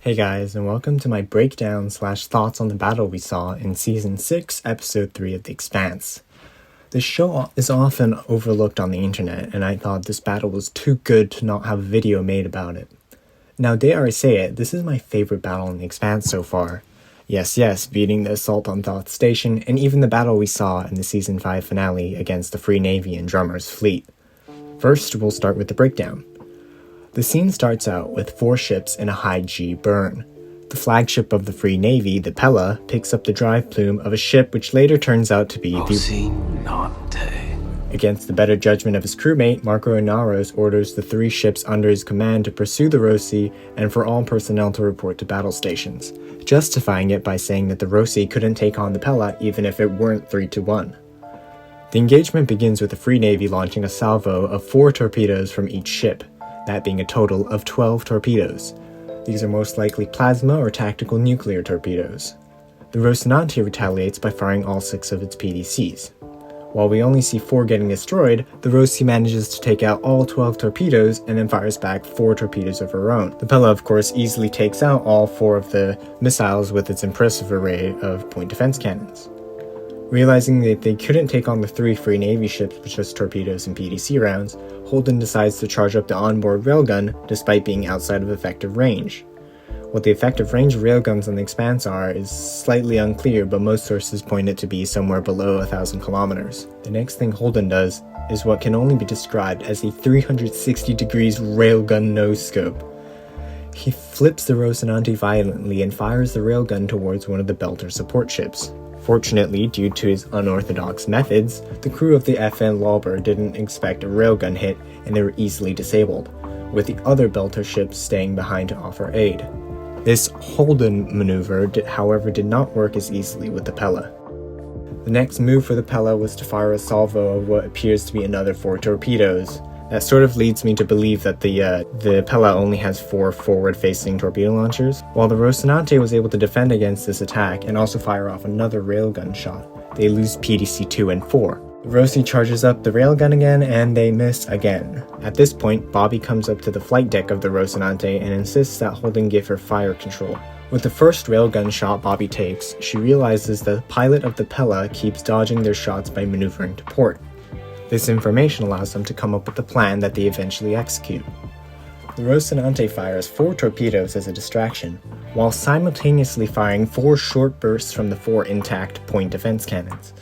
Hey guys, and welcome to my breakdown / thoughts on the battle we saw in Season 6, Episode 3 of The Expanse. This show is often overlooked on the internet, and I thought this battle was too good to not have a video made about it. Now, dare I say it, this is my favorite battle in The Expanse so far. Yes, beating the assault on Thoth Station, and even the battle we saw in the Season 5 finale against the Free Navy and Drummer's fleet. First, we'll start with the breakdown. The scene starts out with 4 ships in a high-G burn. The flagship of the Free Navy, the Pella, picks up the drive plume of a ship which later turns out to be Against the better judgment of his crewmate, Marco Inaros orders the 3 ships under his command to pursue the Rossi and for all personnel to report to battle stations, justifying it by saying that the Rossi couldn't take on the Pella even if it weren't 3-1. The engagement begins with the Free Navy launching a salvo of 4 torpedoes from each ship, that being a total of 12 torpedoes. These are most likely plasma or tactical nuclear torpedoes. The Rocinante retaliates by firing all 6 of its PDCs. While we only see 4 getting destroyed, the Rossi manages to take out all 12 torpedoes and then fires back 4 torpedoes of her own. The Pella, of course, easily takes out all 4 of the missiles with its impressive array of point defense cannons. Realizing that they couldn't take on the 3 Free Navy ships with just torpedoes and PDC rounds, Holden decides to charge up the onboard railgun despite being outside of effective range. What the effective range of railguns on the Expanse are is slightly unclear, but most sources point it to be somewhere below 1,000 kilometers. The next thing Holden does is what can only be described as a 360 degrees railgun no-scope. He flips the Rocinante violently and fires the railgun towards one of the Belter support ships. Fortunately, due to his unorthodox methods, the crew of the FN Lauber didn't expect a railgun hit and they were easily disabled, with the other Belter ships staying behind to offer aid. This Holden maneuver, however, did not work as easily with the Pella. The next move for the Pella was to fire a salvo of what appears to be another 4 torpedoes. That sort of leads me to believe that the Pella only has 4 forward-facing torpedo launchers. While the Rocinante was able to defend against this attack and also fire off another railgun shot, they lose PDC 2 and 4. The Rossi charges up the railgun again and they miss again. At this point, Bobby comes up to the flight deck of the Rocinante and insists that Holden give her fire control. With the first railgun shot Bobby takes, she realizes that the pilot of the Pella keeps dodging their shots by maneuvering to port. This information allows them to come up with a plan that they eventually execute. The Rocinante fires 4 torpedoes as a distraction, while simultaneously firing 4 short bursts from the 4 intact point defense cannons.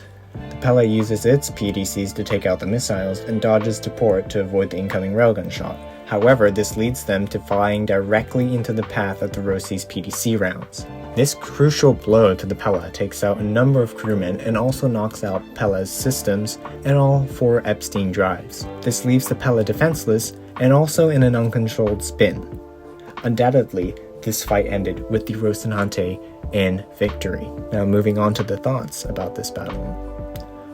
The Pella uses its PDCs to take out the missiles and dodges to port to avoid the incoming railgun shot. However, this leads them to flying directly into the path of the Rossi's PDC rounds. This crucial blow to the Pella takes out a number of crewmen and also knocks out Pella's systems and all 4 Epstein drives. This leaves the Pella defenseless and also in an uncontrolled spin. Undoubtedly, this fight ended with the Rocinante in victory. Now moving on to the thoughts about this battle.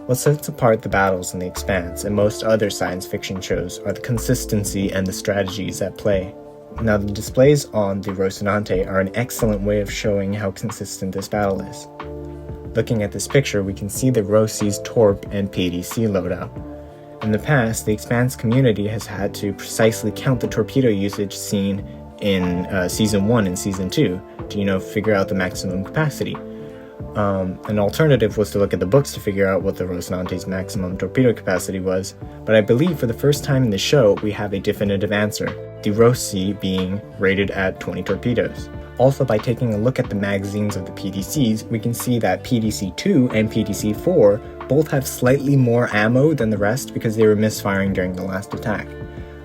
What sets apart the battles in The Expanse and most other science fiction shows are the consistency and the strategies at play. Now, the displays on the Rocinante are an excellent way of showing how consistent this battle is. Looking at this picture, we can see the Rossi's torp and PDC loadout. In the past, the Expanse community has had to precisely count the torpedo usage seen in Season 1 and Season 2 to, figure out the maximum capacity. An alternative was to look at the books to figure out what the Rocinante's maximum torpedo capacity was, but I believe for the first time in the show we have a definitive answer, the Rossi being rated at 20 torpedoes. Also, by taking a look at the magazines of the PDCs, we can see that PDC 2 and PDC 4 both have slightly more ammo than the rest because they were misfiring during the last attack.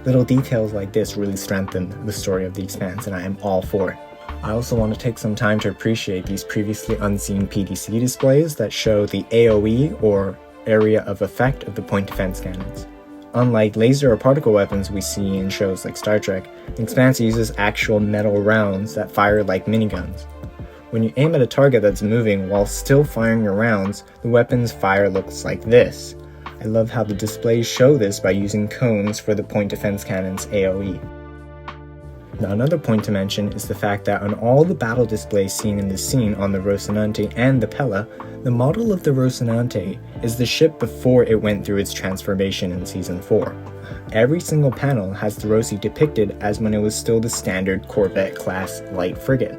Little details like this really strengthen the story of The Expanse, and I am all for it. I also want to take some time to appreciate these previously unseen PDC displays that show the AoE, or area of effect, of the point defense cannons. Unlike laser or particle weapons we see in shows like Star Trek, the Expanse uses actual metal rounds that fire like miniguns. When you aim at a target that's moving while still firing your rounds, the weapon's fire looks like this. I love how the displays show this by using cones for the point defense cannon's AoE. Now, another point to mention is the fact that on all the battle displays seen in this scene on the Rocinante and the Pella, the model of the Rocinante is the ship before it went through its transformation in Season 4. every single panel has the Rosie depicted as when it was still the standard Corvette-class light frigate.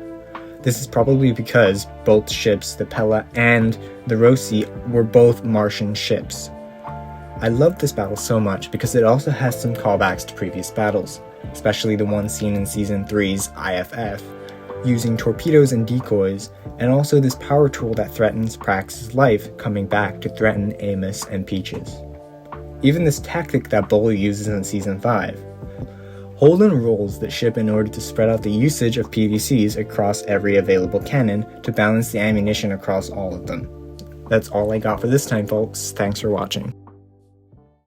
This is probably because both ships, the Pella and the Rosie, were both Martian ships. I love this battle so much because it also has some callbacks to previous battles, especially the one seen in Season 3's IFF, using torpedoes and decoys, and also this power tool that threatens Prax's life coming back to threaten Amos and Peaches. Even this tactic that Bull uses in Season 5. Holden rolls the ship in order to spread out the usage of PVCs across every available cannon to balance the ammunition across all of them. That's all I got for this time, folks. Thanks for watching.